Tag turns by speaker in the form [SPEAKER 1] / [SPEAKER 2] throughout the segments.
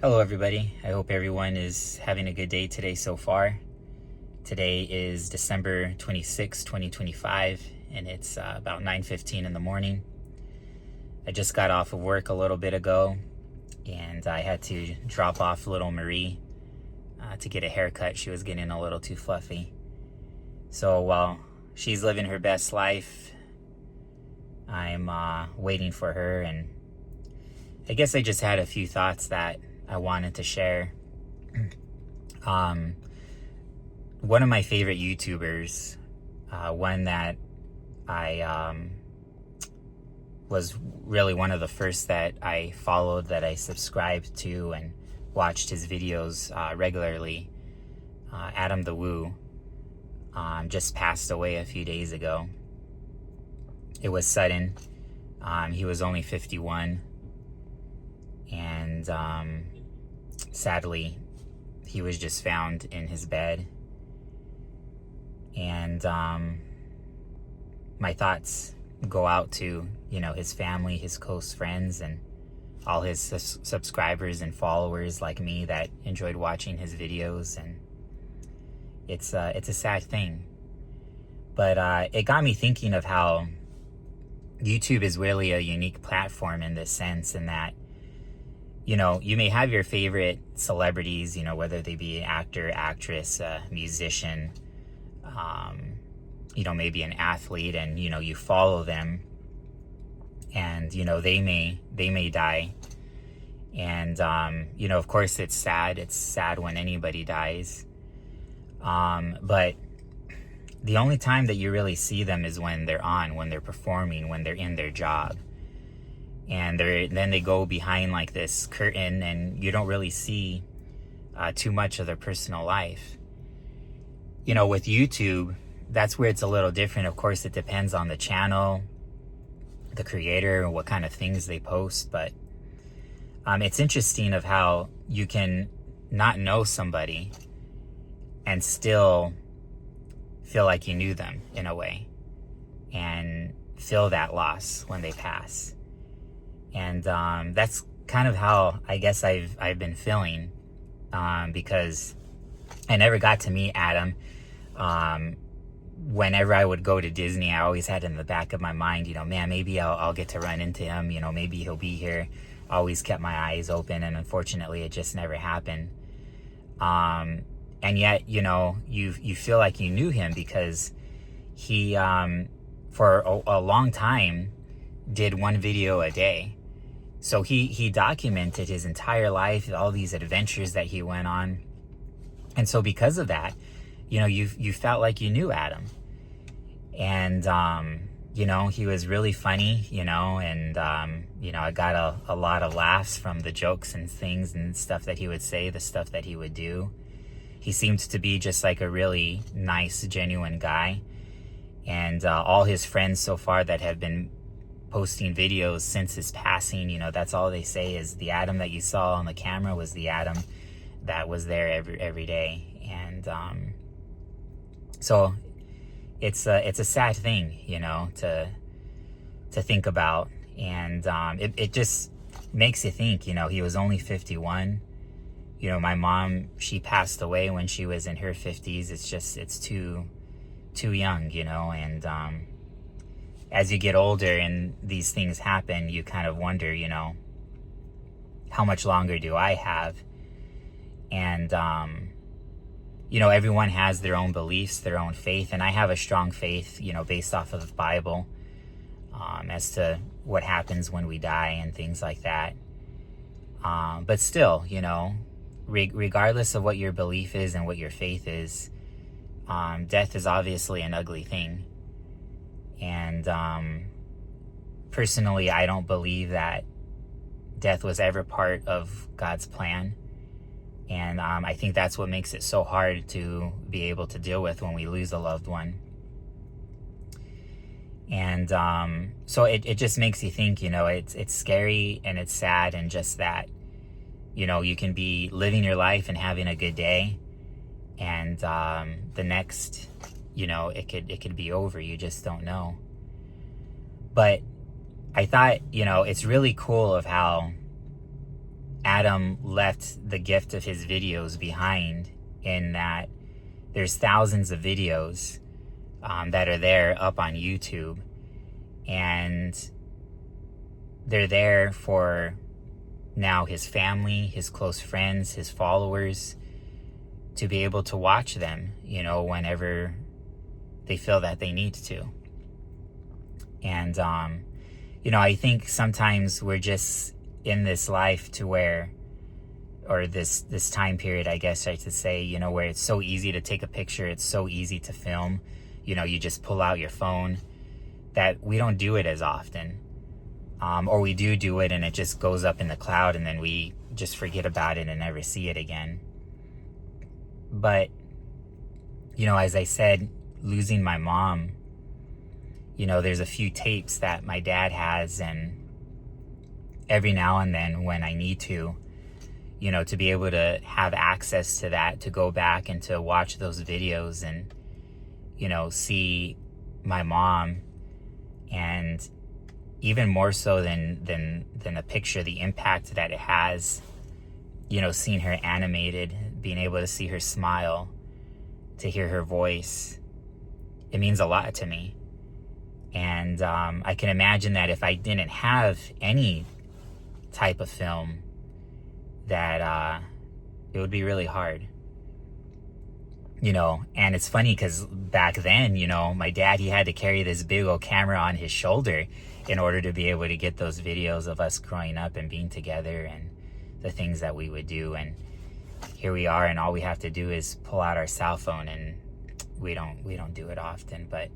[SPEAKER 1] Hello everybody, I hope everyone is having a good day today so far. Today is December 26, 2025, and it's about 9:15 in the morning. I just got off of work a little bit ago, and I had to drop off little Marie to get a haircut. She was getting a little too fluffy. So while she's living her best life, I'm waiting for her, and I guess I just had a few thoughts that I wanted to share. One of my favorite YouTubers, one that I was really one of the first that I followed, that I subscribed to and watched his videos regularly, Adam the Woo, just passed away a few days ago. It was sudden. He was only 51, and sadly, he was just found in his bed. And my thoughts go out to, his family, his close friends, and all his subscribers and followers like me that enjoyed watching his videos. And it's a sad thing. But it got me thinking of how YouTube is really a unique platform in this sense, in that you may have your favorite celebrities, whether they be an actor, actress, musician, maybe an athlete, and, you follow them, and, they may die. And, of course it's sad. It's sad when anybody dies. But the only time that you really see them is when they're performing, when they're in their job. And then they go behind like this curtain, and you don't really see too much of their personal life. With YouTube, that's where it's a little different. Of course, it depends on the channel, the creator, and what kind of things they post. But it's interesting of how you can not know somebody and still feel like you knew them in a way, and feel that loss when they pass. And that's kind of how I guess I've been feeling, because I never got to meet Adam. Whenever I would go to Disney, I always had in the back of my mind, man, maybe I'll get to run into him. Maybe he'll be here. I always kept my eyes open, and unfortunately, it just never happened. And yet, you feel like you knew him, because he, for a long time, did one video a day. So he documented his entire life, all these adventures that he went on. And so because of that, you felt like you knew Adam. And, he was really funny, and, I got a lot of laughs from the jokes and things and stuff that he would say, the stuff that he would do. He seemed to be just like a really nice, genuine guy. And all his friends so far that have been posting videos since his passing, that's all they say is the Adam that you saw on the camera was the Adam that was there every day. And so it's a sad thing, to think about. And it just makes you think, he was only 51. My mom, she passed away when she was in her 50s. It's too young, and as you get older and these things happen, you kind of wonder, how much longer do I have? And, everyone has their own beliefs, their own faith. And I have a strong faith, based off of the Bible, as to what happens when we die and things like that. But still, regardless of what your belief is and what your faith is, death is obviously an ugly thing. And personally, I don't believe that death was ever part of God's plan. And I think that's what makes it so hard to be able to deal with when we lose a loved one. And so it just makes you think, it's scary and it's sad, and just that, you can be living your life and having a good day, and the next, it could be over. You just don't know. But I thought, it's really cool of how Adam left the gift of his videos behind, in that there's thousands of videos that are there up on YouTube, and they're there for now his family, his close friends, his followers to be able to watch them, whenever they feel that they need to. And, I think sometimes we're just in this life to where, or this time period, I guess I should say, where it's so easy to take a picture, it's so easy to film, you just pull out your phone, that we don't do it as often. Or we do it and it just goes up in the cloud, and then we just forget about it and never see it again. But, as I said, losing my mom, there's a few tapes that my dad has, and every now and then when I need to be able to have access to that, to go back and to watch those videos and, see my mom, and even more so than a picture, the impact that it has, seeing her animated, being able to see her smile, to hear her voice, it means a lot to me. And I can imagine that if I didn't have any type of film, that it would be really hard. And it's funny because back then, my dad, he had to carry this big old camera on his shoulder in order to be able to get those videos of us growing up and being together and the things that we would do. And here we are, and all we have to do is pull out our cell phone, and we don't do it often. But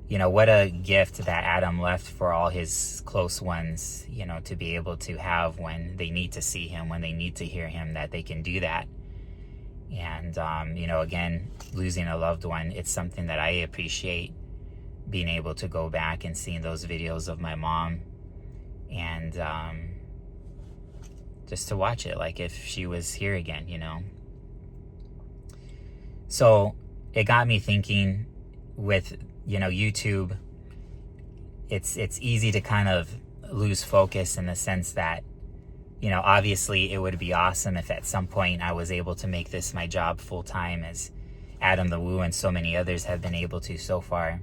[SPEAKER 1] what a gift that Adam left for all his close ones, to be able to have when they need to see him, when they need to hear him, that they can do that. And, again, losing a loved one, it's something that I appreciate, being able to go back and seeing those videos of my mom, and just to watch it like if she was here again, So it got me thinking with, YouTube, it's easy to kind of lose focus in the sense that, obviously it would be awesome if at some point I was able to make this my job full time, as Adam the Woo and so many others have been able to so far.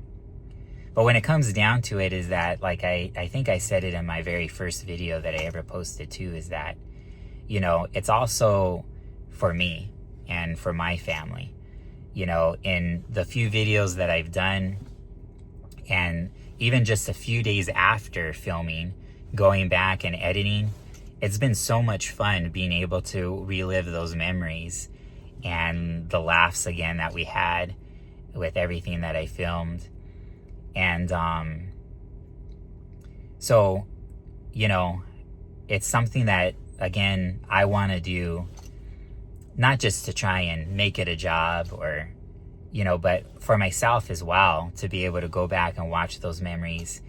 [SPEAKER 1] But when it comes down to it, is that, like I think I said it in my very first video that I ever posted too, is that, it's also for me and for my family. In the few videos that I've done, and even just a few days after filming, going back and editing, it's been so much fun being able to relive those memories and the laughs again that we had with everything that I filmed. And so, it's something that, again, I want to do, not just to try and make it a job or, but for myself as well, to be able to go back and watch those memories,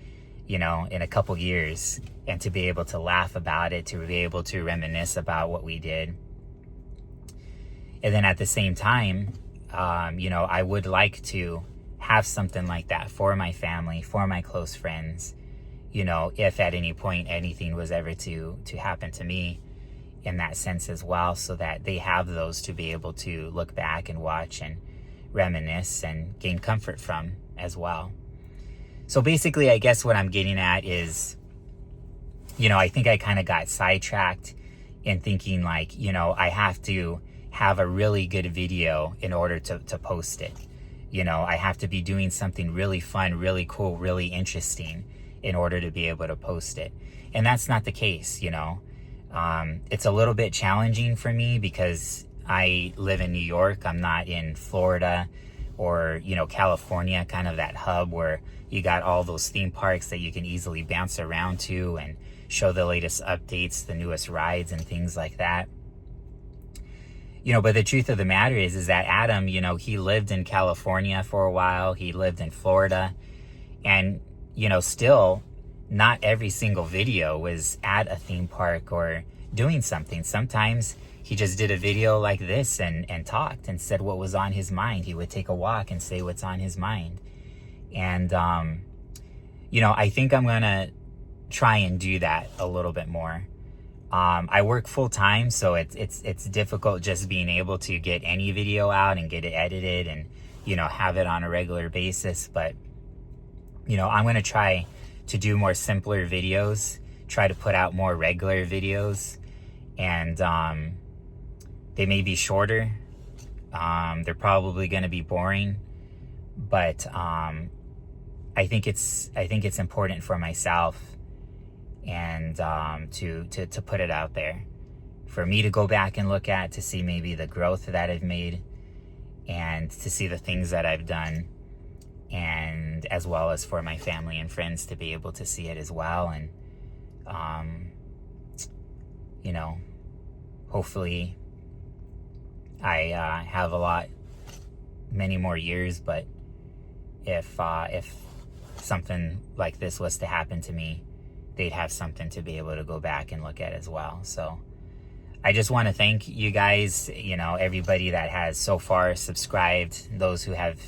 [SPEAKER 1] in a couple years, and to be able to laugh about it, to be able to reminisce about what we did. And then at the same time, I would like to have something like that for my family, for my close friends, if at any point anything was ever to happen to me in that sense as well, so that they have those to be able to look back and watch and reminisce and gain comfort from as well. So basically, I guess what I'm getting at is, I think I kind of got sidetracked in thinking like, I have to have a really good video in order to post it. I have to be doing something really fun, really cool, really interesting in order to be able to post it. And that's not the case, It's a little bit challenging for me because I live in New York. I'm not in Florida or, California, kind of that hub where you got all those theme parks that you can easily bounce around to and show the latest updates, the newest rides and things like that. But the truth of the matter is that Adam, he lived in California for a while. He lived in Florida. And, still not every single video was at a theme park or doing something. Sometimes he just did a video like this and talked and said what was on his mind. He would take a walk and say what's on his mind. And, I think I'm going to try and do that a little bit more. I work full time, so it's difficult just being able to get any video out and get it edited and, you know, have it on a regular basis. But, you know, I'm going to try to do more simpler videos, try to put out more regular videos, and they may be shorter. They're probably going to be boring, but I think it's important for myself and to put it out there for me to go back and look at, to see maybe the growth that I've made and to see the things that I've done, and as well as for my family and friends to be able to see it as well. And you know, hopefully I have many more years, but if something like this was to happen to me, they'd have something to be able to go back and look at as well. So I just want to thank you guys, you know, everybody that has so far subscribed, those who have,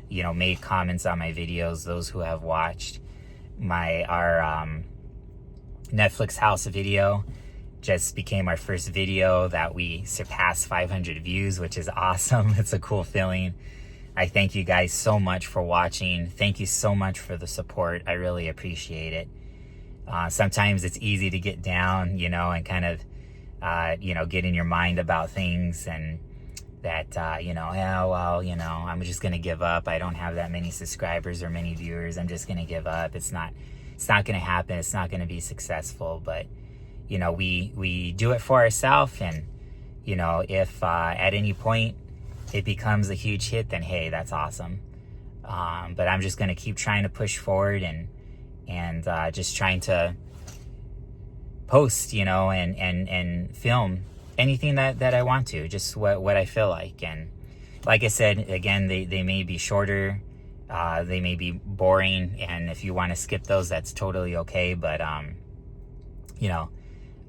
[SPEAKER 1] you know, made comments on my videos, those who have watched our Netflix house video. Just became our first video that we surpassed 500 views, which is awesome. It's a cool feeling. I thank you guys so much for watching. Thank you so much for the support. I really appreciate it. Sometimes it's easy to get down, you know, and kind of, you know, get in your mind about things, and that, you know, yeah, well, you know, I'm just going to give up. I don't have that many subscribers or many viewers. I'm just going to give up. It's not going to happen. It's not going to be successful. But, you know, we do it for ourselves, and, you know, if at any point it becomes a huge hit, then hey, that's awesome. But I'm just going to keep trying to push forward and just trying to post, you know, and film anything that I want to, just what I feel like. And like I said, again, they may be shorter, they may be boring, and if you want to skip those, that's totally okay. But you know,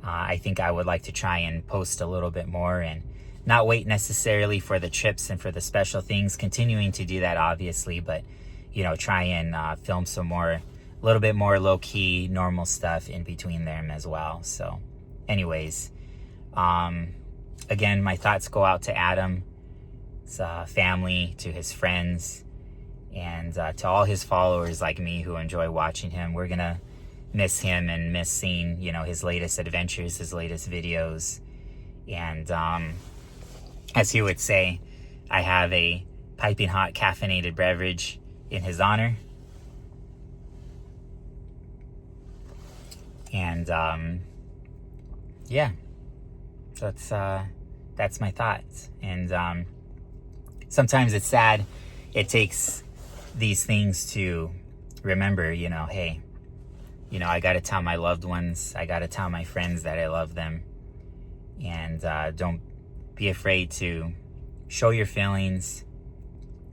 [SPEAKER 1] I think I would like to try and post a little bit more and not wait necessarily for the trips and for the special things, continuing to do that obviously, but, you know, try and film some more, a little bit more low-key, normal stuff in between them as well. So anyways, again, my thoughts go out to Adam, his family, to his friends, and to all his followers like me who enjoy watching him. We're gonna miss him and miss seeing, you know, his latest adventures, his latest videos. And as he would say, I have a piping hot caffeinated beverage in his honor. And yeah, so that's my thoughts. And sometimes it's sad. It takes these things to remember, you know, hey, you know, I got to tell my loved ones, I got to tell my friends that I love them. And don't be afraid to show your feelings,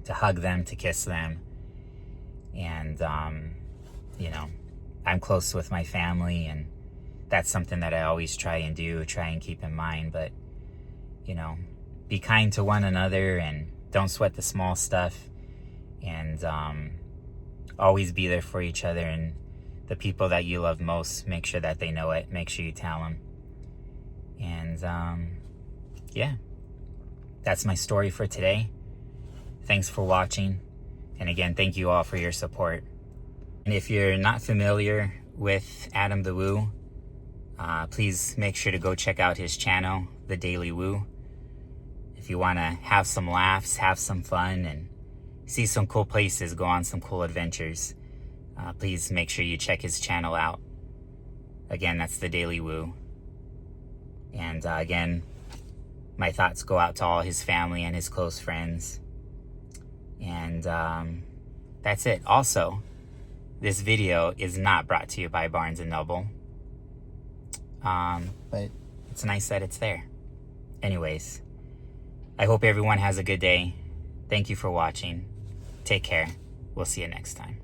[SPEAKER 1] to hug them, to kiss them. And, you know, I'm close with my family, and that's something that I always try and keep in mind. But, you know, be kind to one another and don't sweat the small stuff. And always be there for each other, and the people that you love most, make sure that they know it. Make sure you tell them. And yeah, that's my story for today. Thanks for watching. And again, thank you all for your support. And if you're not familiar with Adam the Woo, please make sure to go check out his channel, The Daily Woo. If you want to have some laughs, have some fun, and see some cool places, go on some cool adventures, please make sure you check his channel out. Again, that's The Daily Woo. And again, my thoughts go out to all his family and his close friends. And that's it. Also, this video is not brought to you by Barnes & Noble. But it's nice that it's there. Anyways, I hope everyone has a good day. Thank you for watching. Take care. We'll see you next time.